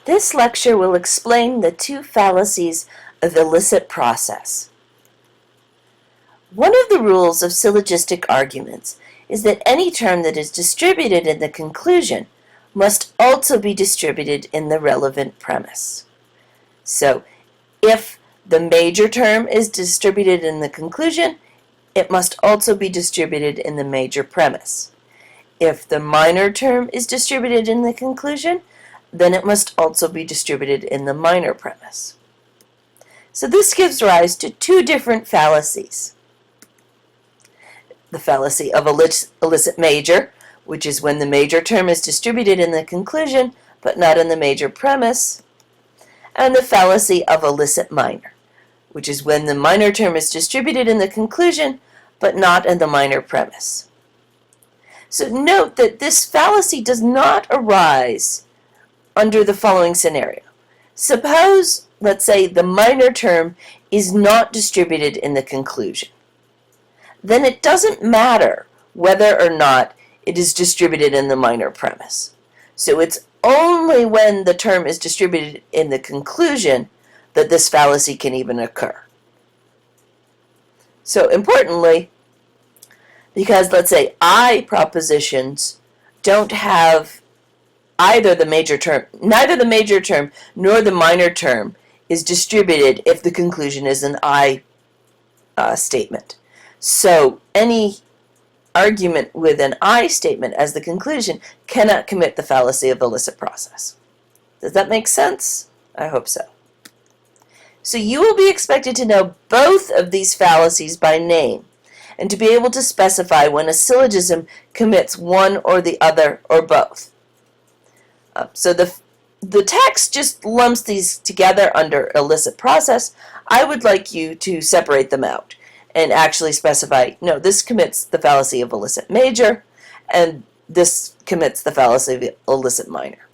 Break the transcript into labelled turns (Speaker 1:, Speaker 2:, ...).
Speaker 1: This lecture will explain the two fallacies of illicit process. One of the rules of syllogistic arguments is that any term that is distributed in the conclusion must also be distributed in the relevant premise. So, if the major term is distributed in the conclusion, it must also be distributed in the major premise. If the minor term is distributed in the conclusion, then it must also be distributed in the minor premise. So this gives rise to two different fallacies. The fallacy of illicit major, which is when the major term is distributed in the conclusion but not in the major premise, and the fallacy of illicit minor, which is when the minor term is distributed in the conclusion but not in the minor premise. So note that this fallacy does not arise under the following scenario. Suppose, let's say, the minor term is not distributed in the conclusion. Then it doesn't matter whether or not it is distributed in the minor premise. So it's only when the term is distributed in the conclusion that this fallacy can even occur. So importantly, because let's say I propositions don't have either the major term, neither the major term nor the minor term is distributed if the conclusion is an I statement. So any argument with an I statement as the conclusion cannot commit the fallacy of illicit process. Does that make sense? I hope so. So you will be expected to know both of these fallacies by name and to be able to specify when a syllogism commits one or the other or both. So the text just lumps these together under illicit process. I would like you to separate them out and actually specify, no, this commits the fallacy of illicit major, and this commits the fallacy of illicit minor.